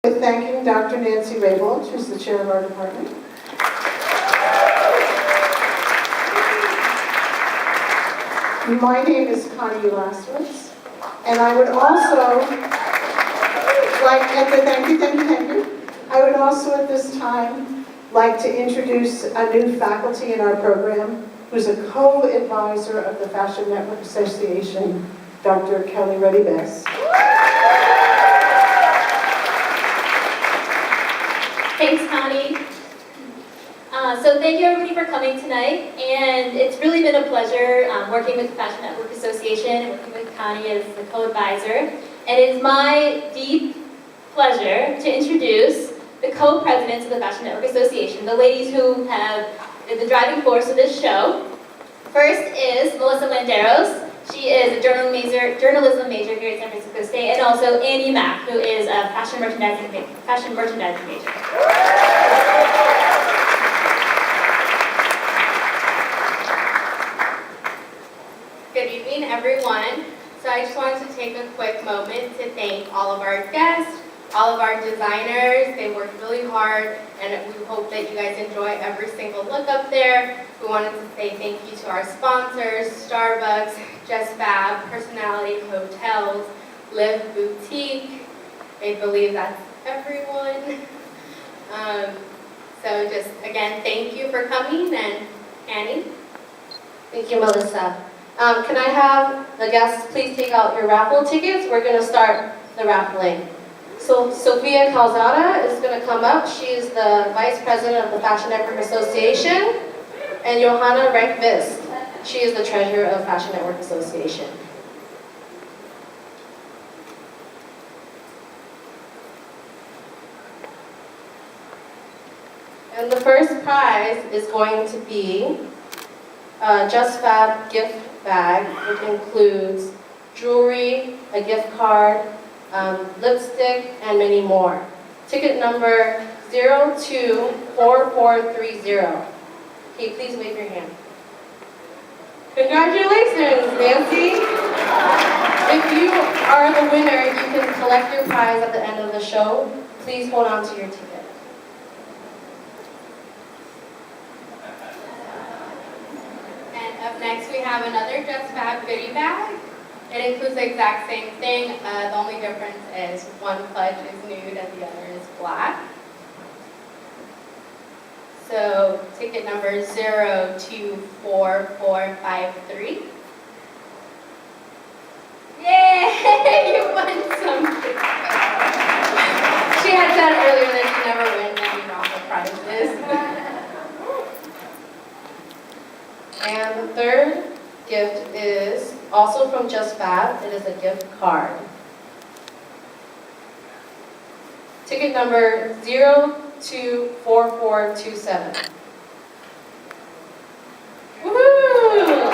with thanking Dr. Nancy Raybould, who's the chair of our department. My name is Connie Ulasewicz, and I would also thank you. I would also at this time like to introduce a new faculty in our program who's a co-advisor of the Fashion Network Association, Dr. Kelly Reddy-Bess. Thanks, Connie. So thank you everybody for coming tonight, and it's really been a pleasure working with the Fashion Network Association and working with Connie as the co-advisor. And it is my deep pleasure to introduce the co-presidents of the Fashion Network Association, the ladies who have been the driving force of this show. First is Melissa Landeros. She is a journalism major here at San Francisco State, and also Annie Mack, who is a fashion merchandising major. Good evening, everyone. So I just wanted to take a quick moment to thank all of our guests, all of our designers. They worked really hard, and we hope that you guys enjoy every single look up there. We wanted to say thank you to our sponsors, Starbucks, Just Fab, Personality Hotels, Live Boutique. I believe that's everyone. So just, again, thank you for coming, and Annie? Thank you, Melissa. Can I have the guests please take out your raffle tickets? We're going to start the raffling. So Sofia Calzada is going to come up. She is the Vice President of the Fashion Network Association. And Johanna Renkvist. She is the Treasurer of Fashion Network Association. And the first prize is going to be a Just Fab gift bag, which includes jewelry, a gift card, lipstick, and many more. Ticket number 024430. Okay, please wave your hand. Congratulations, Nancy. If you are the winner, you can collect your prize at the end of the show. Please hold on to your ticket. Up next, we have another Just Fab goodie bag. It includes the exact same thing. The only difference is one pledge is nude and the other is black. So, ticket number 024453. Yay! You won something. She had said earlier that she never wins any raffle prizes. And the third gift is also from Just Fab. It is a gift card. Ticket number 024427. Woohoo!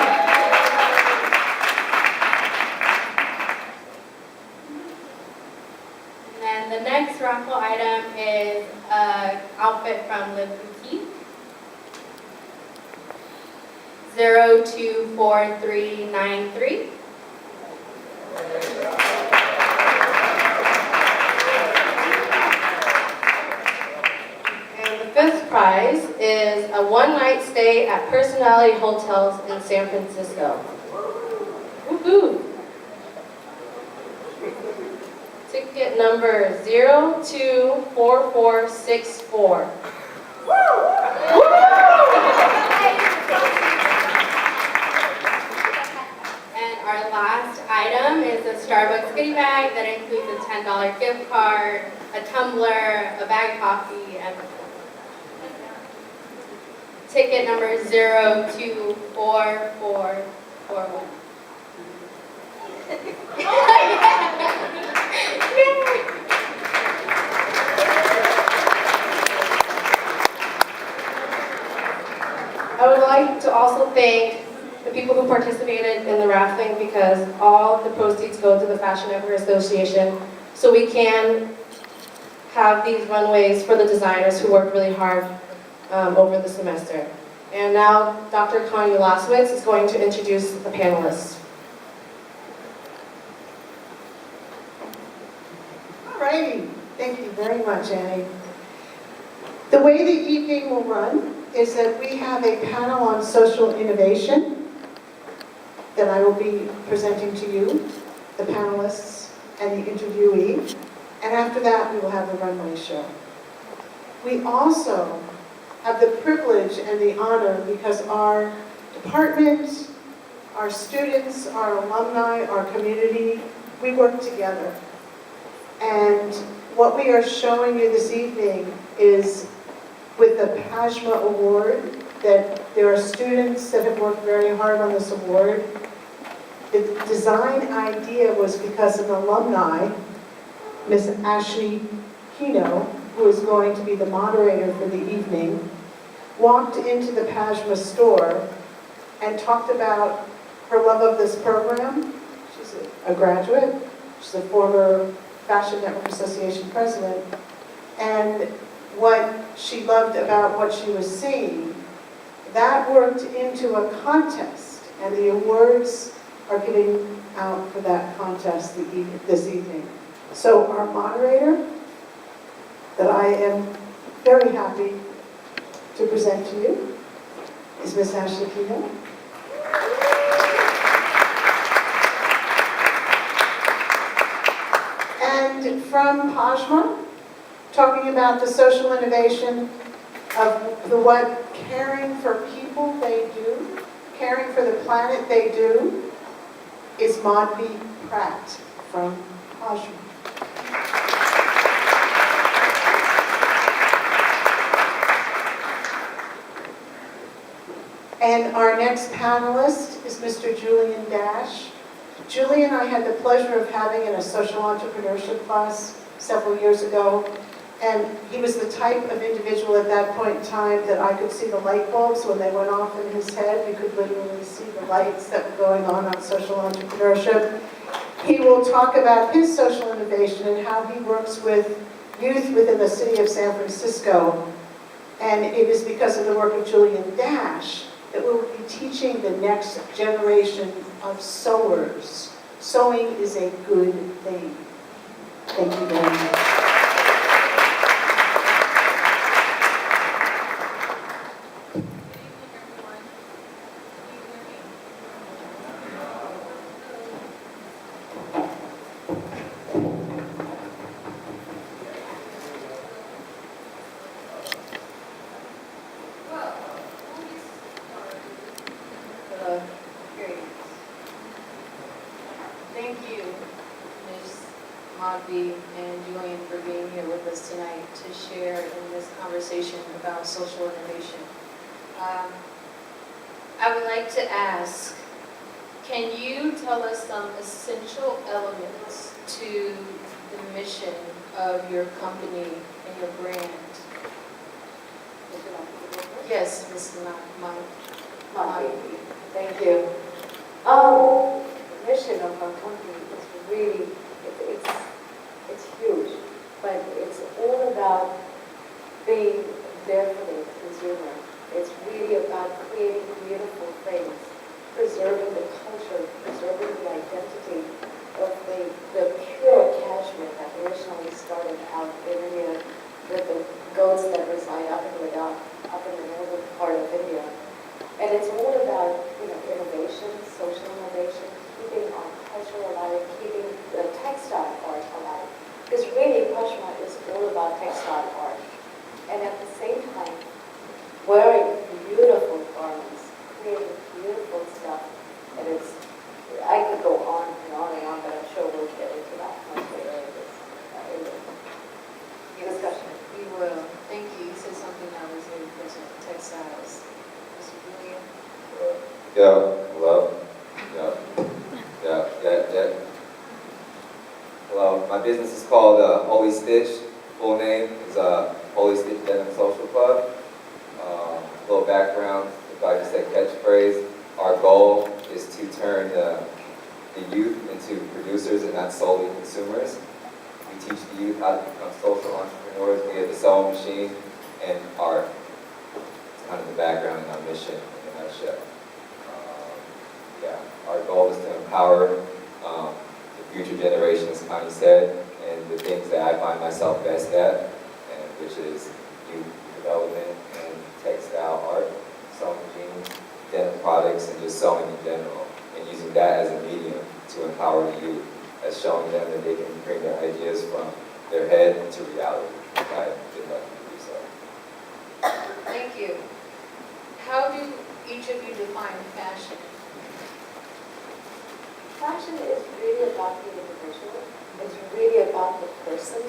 And then the next raffle item is an outfit from Live Boutique. 024393. And the fifth prize is a one-night stay at Personality Hotels in San Francisco. Woohoo! Ticket number 024464. Our last item is a Starbucks goodie bag that includes a $10 gift card, a tumbler, a bag of coffee, and ticket number 024441. I would like to also thank the people who participated in the raffling, because all the proceeds go to the Fashion Network Association, so we can have these runways for the designers who worked really hard over the semester. And now Dr. Connie Ulasewicz is going to introduce the panelists. All righty. Thank you very much, Annie. The way the evening will run is that we have a panel on social innovation that I will be presenting to you, the panelists and the interviewee. And after that, we will have the runway show. We also have the privilege and the honor because our department, our students, our alumni, our community, we work together. And what we are showing you this evening is with the PASMA Award, that there are students that have worked very hard on this award. The design idea was because an alumni, Miss Ashley Kino, who is going to be the moderator for the evening, walked into the PASMA store and talked about her love of this program. She's a graduate. She's a former Fashion Network Association president. And what she loved about what she was seeing, that worked into a contest. And the awards are giving out for that contest this evening. So our moderator, that I am very happy to present to you, is Miss Ashley Kino. And from PASMA, talking about the social innovation of what caring for people they do, caring for the planet they do, is Madhvi Pratt from PASMA. And our next panelist is Mr. Julian Dash. Julian, I had the pleasure of having in a social entrepreneurship class several years ago, and he was the type of individual at that point in time that I could see the light bulbs when they went off in his head. You could literally see the lights that were going on social entrepreneurship. He will talk about his social innovation and how he works with youth within the city of San Francisco. And it is because of the work of Julian Dash that we will be teaching the next generation of sewers. Sewing is a good thing. Thank you very much. Thank you, Ms. Madhvi and Julian, for being here with us tonight to share in this conversation about social innovation. I would like to ask, can you tell us some essential elements to the mission of your company and your brand? Yes, Ms. Madhvi. Thank you. The mission of our company is really, it's huge, but it's all about being there for the consumer. It's really about creating beautiful things, preserving the culture, preserving the identity of the pure cashmere that originally started out in India with the goats that reside up in the northern part of India. And it's all about, innovation, social innovation, keeping our culture alive, keeping the textile art alive. Because really, PASMA is all about textile art. And at the same time, wearing beautiful garments, creating beautiful stuff. And I could go on and on and on, but I'm sure we'll get into that much later in the discussion. We will. Thank you. You said something that was very present, textiles. Mr. Julian? Yeah, hello. Yeah. Hello, my business is called Holy Stitch. Full name is Holy Stitch Denim Social Club. A little background, if I just say catchphrase, our goal is to turn the youth into producers and not solely consumers. We teach the youth how to become social entrepreneurs via the sewing machine and art. It's kind of the background and our mission in a nutshell. Our goal is to empower the future generation, as Connie said, and in the things that I find myself best at, and which is youth development and textile art, sewing jeans, denim products, and just sewing in general, and using that as a medium to empower the youth, as showing them that they can bring their ideas from their head to reality. I've been lucky to do so. Thank you. How do each of you define fashion? Fashion is really about the individual. It's really about the person.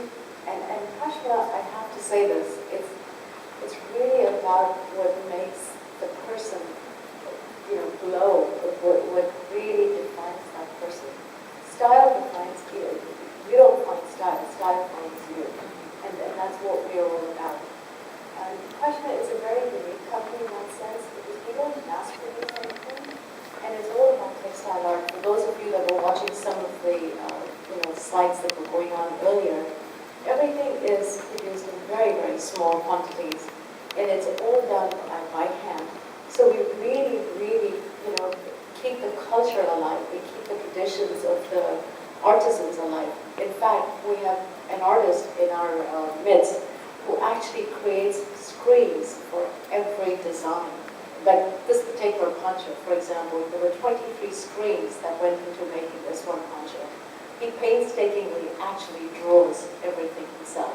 And Kashmir, I have to say this, it's really about what makes the person, glow, what really defines that person. Style defines you. You don't find style, style finds you. And that's what we're all about. And Kashmir is a very unique company in that sense because we don't mass produce anything. And it's all about textile art. For those of you that were watching some of the slides that were going on earlier, everything is produced in very, very small quantities. And it's all done by hand. So we really, really, keep the culture alive. We keep the traditions of the artisans alive. In fact, we have an artist in our midst who actually creates screens for every design. Like this particular poncho, for example, there were 23 screens that went into making this one poncho. He painstakingly actually draws everything himself.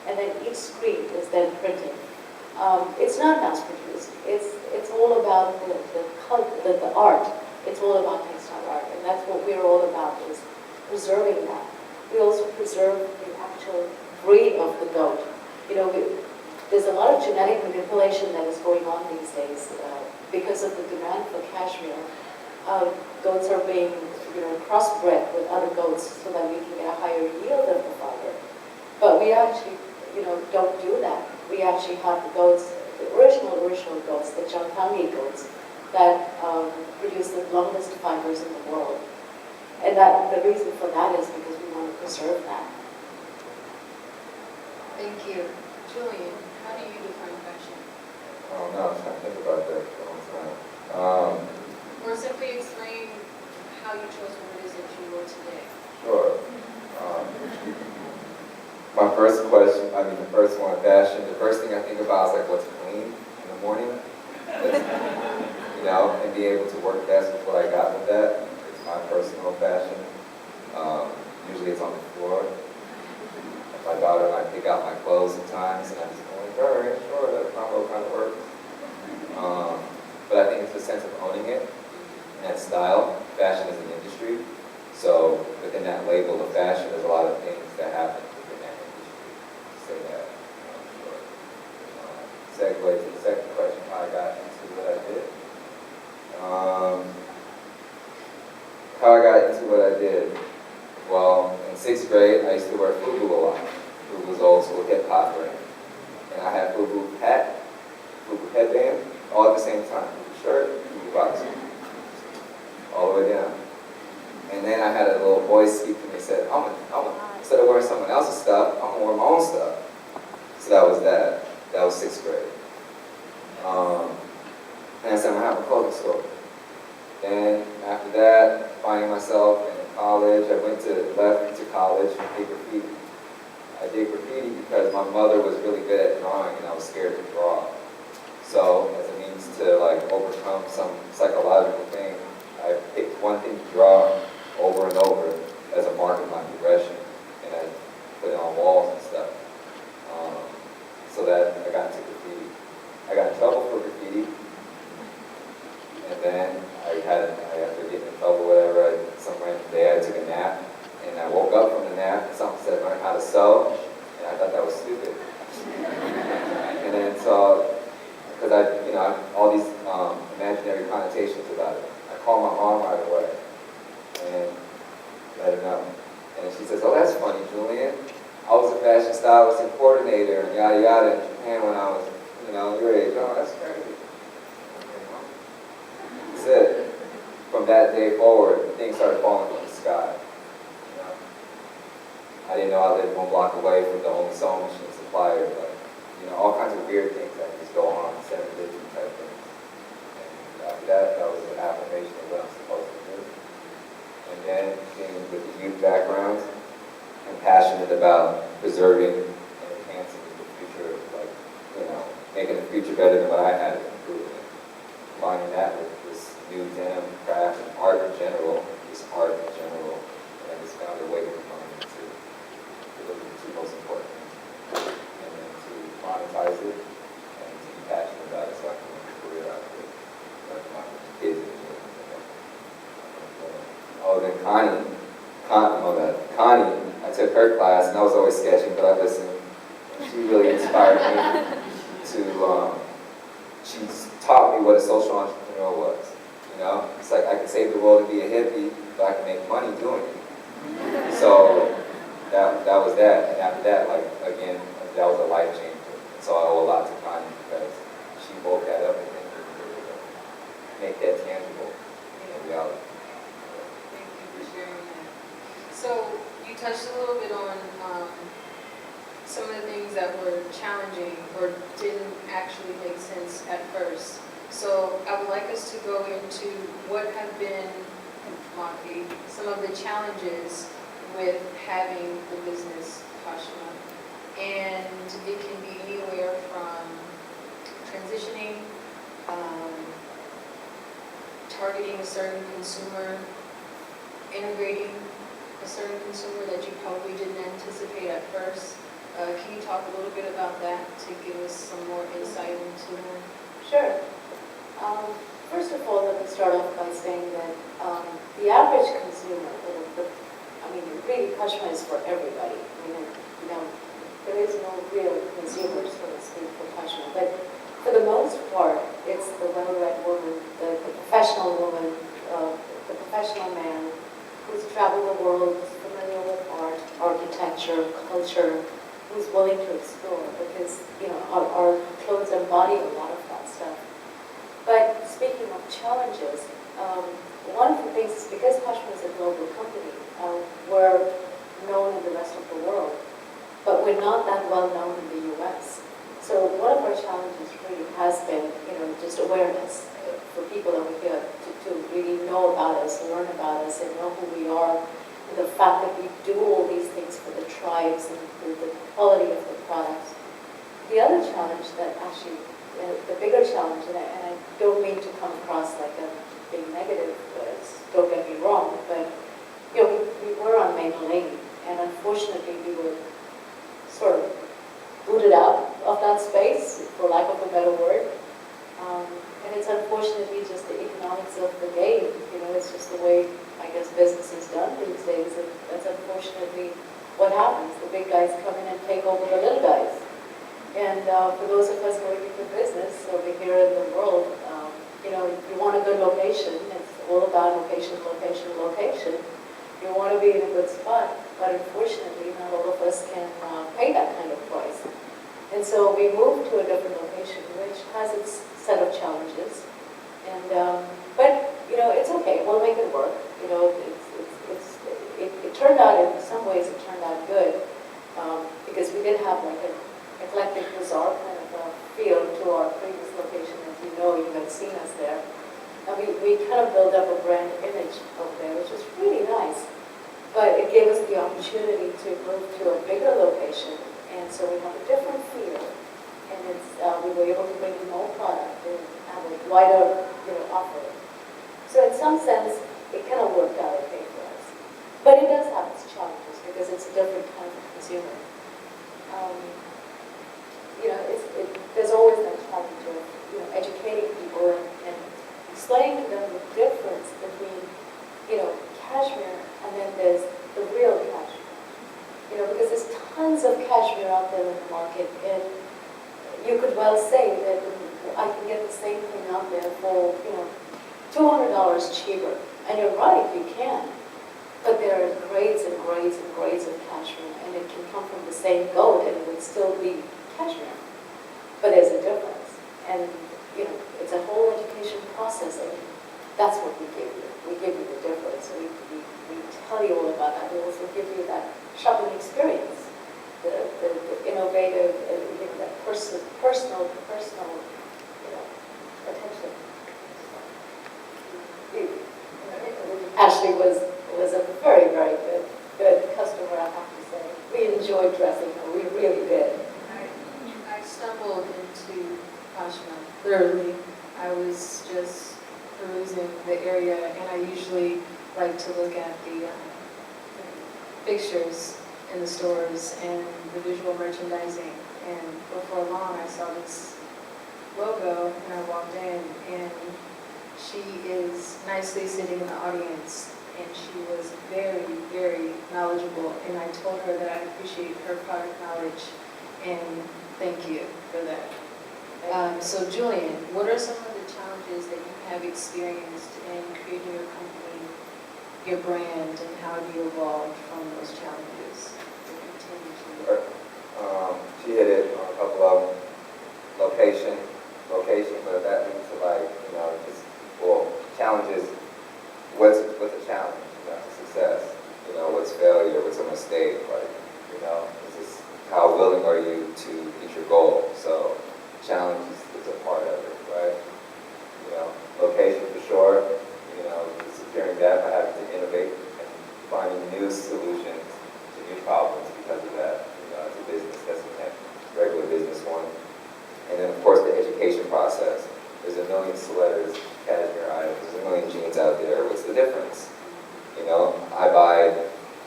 And then each screen is then printed. It's not mass-produced. It's all about the art. It's all about textile art. And that's what we're all about, is preserving that. We also preserve the actual breed of the goat. There's a lot of genetic manipulation that is going on these days because of the demand for cashmere. Goats are being, crossbred with other goats so that we can get a higher yield of the fiber. But we actually, don't do that. We actually have the goats, the original goats, the Chantangi goats, that produce the longest fibers in the world. And the reason for that is because we want to preserve that. Thank you. Julian, how do you define fashion? Oh, no, I was trying to think about that for a long time. Or simply explain how you chose what it is that you wore today. Sure. My first question, the first one, fashion, the first thing I think about is like what's clean in the morning. And being able to work best with what I got with that. It's my personal fashion. Usually it's on the floor. My daughter and I pick out my clothes sometimes, and I just go like, all right, sure, that combo kind of works. But I think it's the sense of owning it, and that style. Fashion is an industry, so within that label of fashion, there's a lot of things that happen within that industry. Say that. Sure. Segue to the second question, how I got into what I did. How I got into what I did. Well, in 6th grade, I used to wear FUBU a lot. FUBU was old school hip hop brand. And I had FUBU hat, FUBU headband, all at the same time. FUBU shirt, FUBU boxer. All the way down. And then I had a little voice speak to me and said, instead of wearing someone else's stuff, I'm gonna wear my own stuff. So that was that. That was 6th grade. And I said, I'm gonna have a clothing store. Then after that, finding myself in college, I left to college and did graffiti. I did graffiti because my mother was really good at drawing and I was scared to draw. So as a means to overcome some psychological thing, I picked one thing to draw over and over as a mark of my progression. And I put it on walls and stuff. So that I got into graffiti. I got in trouble for graffiti. And then after getting in trouble, whatever, some random day I took a nap, and I woke up from the nap, and someone said, learn how to sew, and I thought that was stupid. And then because I all these imaginary connotations about it, I called my mom right away, and let her know. And she says, oh, that's funny, Julian. I was a fashion stylist and coordinator, and yada yada in Japan when I was, your age. Oh, that's crazy. That's it. From that day forward, things started falling from the sky. I didn't know I lived 1 block away from the only sewing machine supplier, but all kinds of weird things that just go on, serendipity type things. And after that was an affirmation of what I'm supposed to do. And then being with the youth background and passionate about better than what I had been doing. Combining that with this new denim craft and art in general, and I just found a way to combine the two. Those are the two most important things. And then to monetize it and to be passionate about it so I can make a career out of it. Like my kids and children. Oh, then Connie, I took her class and I was always sketching, but I listened. She really inspired me to, she taught me what a social entrepreneur was. You know, it's like I could save the world and be a hippie, but I can make money doing it. So that was that. And after that, like, again, that was a life changer. And so I owe a lot to Connie because she woke that up and make that tangible in reality. Thank you for sharing that. So you touched a little bit on some of the things that were challenging or didn't actually make sense at first. So I would like us to go into what have been, Maki, some of the challenges with having the business Kashima. And it can be anywhere from transitioning, targeting a certain consumer, integrating a certain consumer that you probably didn't anticipate at first. Can you talk a little bit about that to give us some more insight into that? Sure. First of all, let me start off by saying that the average consumer, really Kashima is for everybody. There is no real consumer, so to speak, for Kashima. But for the most part, it's the well-read woman, the professional woman, the professional man who's traveled the world, who's familiar with art, architecture, culture, who's willing to explore, because our clothes embody a lot of that stuff. But speaking of challenges, one of the things is because Kashima is a global company, we're known in the rest of the world, but we're not that well known in the U.S. So one of our challenges really has been, just awareness for people over here to really know about us, learn about us, and know who we are. And the fact that we do all these things for the tribes and the quality of the products. The other challenge that actually, the bigger challenge, and I don't mean to come across like a being negative, don't get me wrong, but we were on Main Lane, and unfortunately we were sort of booted out of that space, for lack of a better word. And it's unfortunately just the economics of the game. It's just the way, I guess, business is done these days, and that's unfortunately what happens. The big guys come in and take over the little guys. And for those of us going into business over here in the world, you want a good location. It's all about location, location, location. You want to be in a good spot, but unfortunately, not all of us can pay that kind of price. And so we moved to a different location, which has its set of challenges. And but it's okay. We'll make it work. It turned out, in some ways, it turned out good because we did have like an eclectic resort kind of a feel to our previous location. As you had seen us there. And we kind of built up a brand image over there, which was really nice. But it gave us the opportunity to move to a bigger location, and so we have a different feel. And we were able to bring in more product and have a wider, offering. So in some sense, it kind of worked out okay for us. But it does have its challenges because it's a different kind of consumer. There's always that challenge of educating people and explaining to them the difference between cashmere and then there's the real cashmere. Because there's tons of cashmere out there in the market, and you could well say that I can get the same thing out there for $200 cheaper. And you're right, you can. But there are grades and grades and grades of cashmere, and it can come from the same goat, and it would still be cashmere. But there's a difference, and it's a whole education process, and that's what we give you. We give you the difference. We tell you all about that. We also give you that shopping experience, the innovative, that personal attention. Ashley was a very, very good customer, I have to say. We enjoyed dressing her. We really did. I stumbled into Kashma. Literally, I was just perusing the area, and I usually like to look at the pictures in the stores and the visual merchandising. And before long, I saw this logo, and I walked in, and she is nicely sitting in the audience, and she was very, very knowledgeable, and I told her that I appreciate her product knowledge, and thank you for that. So Julian, what are some of the challenges that you have experienced in creating your company, your brand, and how have you evolved from those challenges? And continue to- She hit it on a couple of them. Location, but that leads to like, just, well, challenges. What's a challenge? Success. What's failure? What's a mistake? Like, is this, how willing are you to reach your goal? So, challenge is a part of it, right? Location for sure. Securing that by having to innovate and finding new solutions to new problems because of that. As a business, that's a regular business one. And then, of course, the education process. There's a million sweaters, cashmere items, there's a million jeans out there. What's the difference? I buy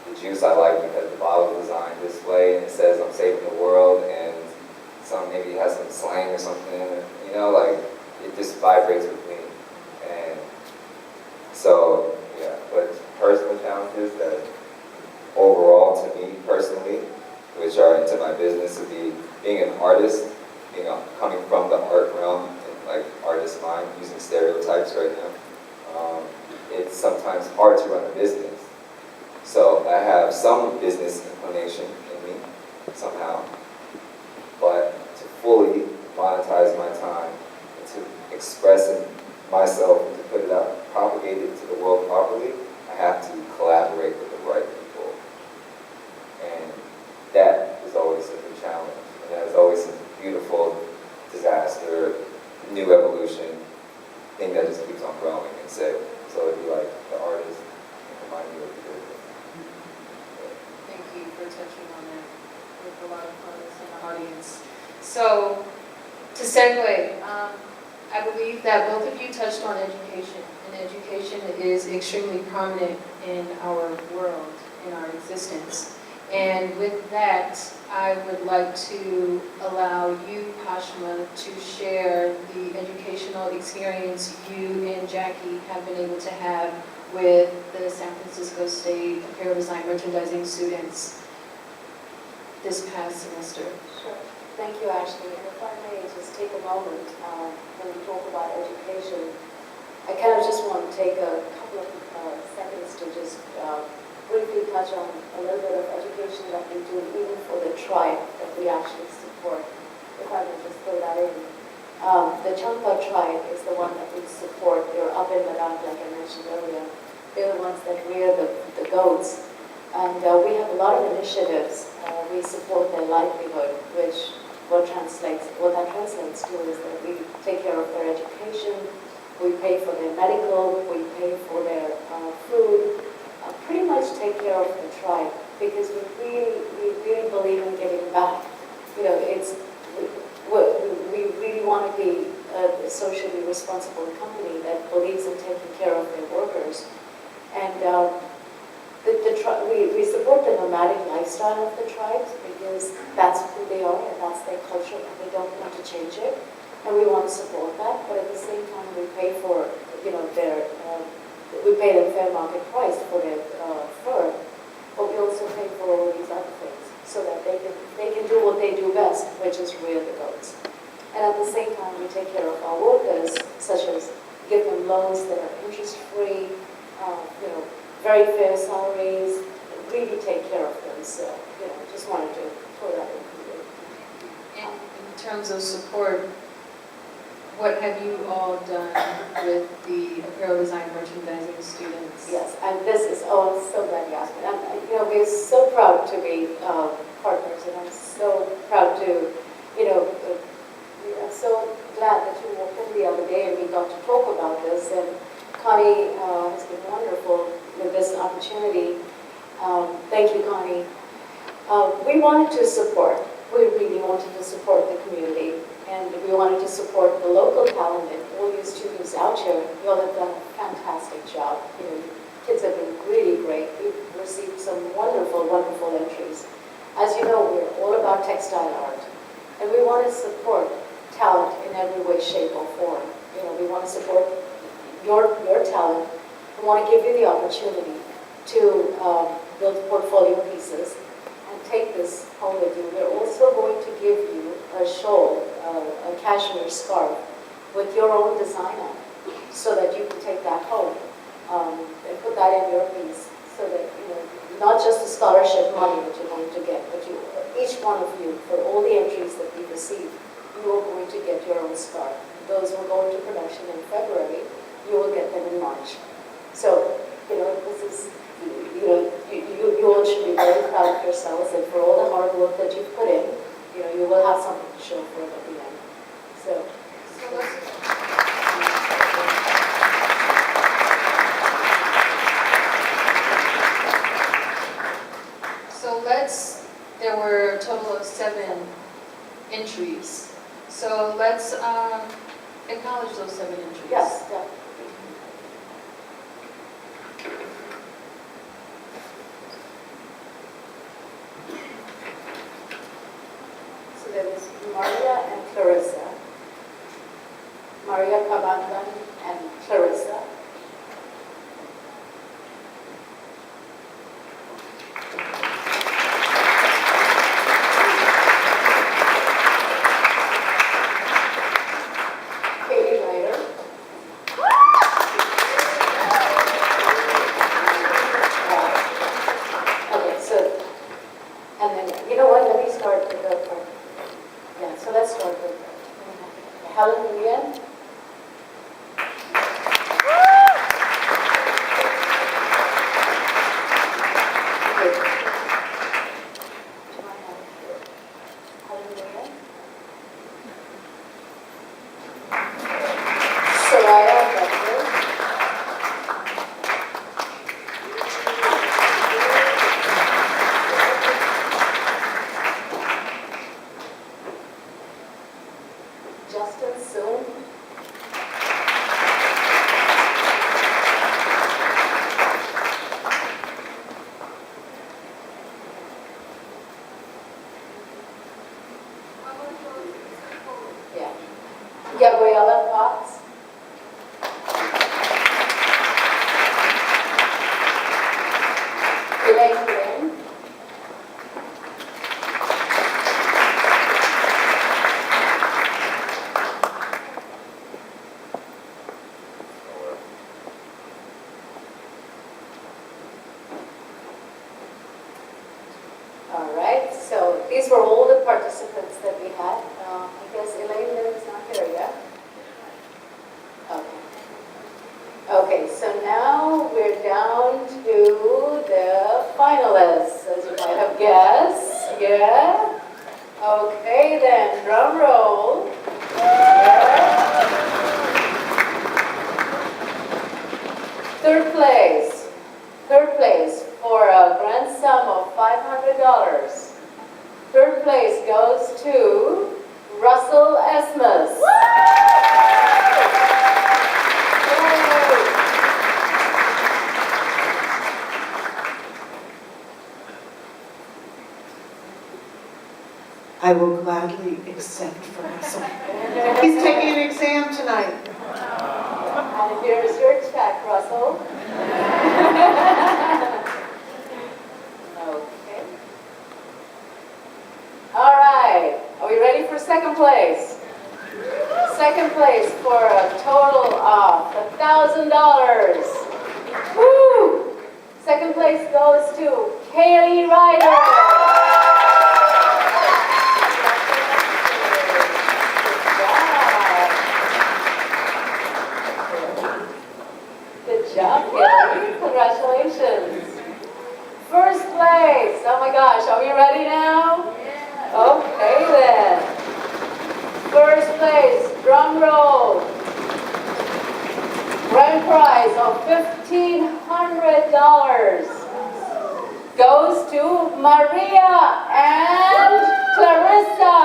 the juice I like because the bottle is designed this way and it says I'm saving the world, and maybe it has some slang or something, like it just vibrates with me. And so, yeah, but personal challenges that overall to me personally, which are into my business, would be being an artist, coming from the art realm and like artist mind, using stereotypes right now. It's sometimes hard to run a business. So I have some business inclination in me somehow, but to fully monetize my time and to express myself and to put it out, propagate it to the world properly, I have to collaborate with the right people. And that is always a new challenge. And that is always a beautiful disaster, new evolution, thing that just keeps on growing. And so it'd be like the artist reminding you of the business. Thank you for touching on that with a lot of others in the audience. So, to segue, I believe that both of you touched on education, and education is extremely prominent in our world, in our existence. And with that, I would like to allow you, Kashma, to share the educational experience you and Jackie have been able to have with the San Francisco State Apparel Design Merchandising students this past semester. Sure. Thank you, Ashley. And if I may just take a moment, when we talk about education, I kind of just want to take a couple of seconds to just briefly touch on a little bit of education that we do even for the tribe that we actually support. If I may just throw that in. The Champa tribe is the one that we support. They're up in Ladakh, like I mentioned earlier. They're the ones that rear the goats. And we have a lot of initiatives. We support their livelihood, which what that translates to is that we take care of their education, we pay for their medical, we pay for their food, pretty much take care of the tribe, because we really believe in giving back. We really want to be a socially responsible company that believes in taking care of their workers. And we support the nomadic lifestyle of the tribes because that's who they are and that's their culture, and we don't want to change it. And we want to support that, but at the same time we pay for, we pay them fair market price for their fur, but we also pay for all these other things so that they can do what they do best, which is rear the goats. And at the same time, we take care of our workers, such as give them loans that are interest-free, very fair salaries, really take care of them. So, just wanted to throw that in. And in terms of support, what have you all done with the apparel design merchandising students? Yes, and this is, I'm so glad you asked me. And, we're so proud to be partners, and I'm so proud to, we are so glad that you walked in the other day and we got to talk about this. And Connie has been wonderful with this opportunity. Thank you, Connie. We wanted to support. We really wanted to support the community. And and we wanted to support the local talent and all you students out here. You all have done a fantastic job. You know, kids have been really great. We've received some wonderful, wonderful entries. As you know, we're all about textile art, and we want to support talent in every way, shape, or form. You know, we want to support your talent. We want to give you the opportunity to build portfolio pieces and take this home with you. We're also going to give you a shawl, a cashmere scarf with your own design on it, so that you can take that home and put that in your piece, so that, you know, not just the scholarship money that you're going to get, but each one of you, for all the entries that we receive, you are going to get your own scarf. Those will go into production in February. You will get them in March. So, you know, this is, you know, you all should be very proud of yourselves, and for all the hard work that you've put in, you know, you will have something to show for it at the end. So there were a total of 7 entries. So let's acknowledge those 7 entries. yes, definitely. So there was Maria and Clarissa. Maria Cabangan and Clarissa. Katie Ryder. Okay, so, and then, you know what, let me start with the, yeah, so let's start with Helen Nguyen. Okay. Do I have Helen Nguyen? Soraya Butler. Justin Soon. Yeah. Gabriela Potts. Elaine Green. All right, so these were all the participants that we had. I guess Elaine Lynn is not here yet. Okay. Okay, so now we're down to the finalists, as you might have guessed. Yeah? Okay, then, drum roll. Yeah. Third place for a grand sum of $500. Third place goes to Russell Esmus. I will gladly accept for Russell. He's taking an exam tonight. And here's your check, Russell. Okay. All right. Are we ready for second place? Second place for a total of $1,000. Woo! Second place goes to Kaylee Ryder. Good job, Kaylee. Congratulations. First place. Oh my gosh, are we ready now? Okay then. First place, drum roll. Grand prize of $1,500 goes to Maria and Clarissa.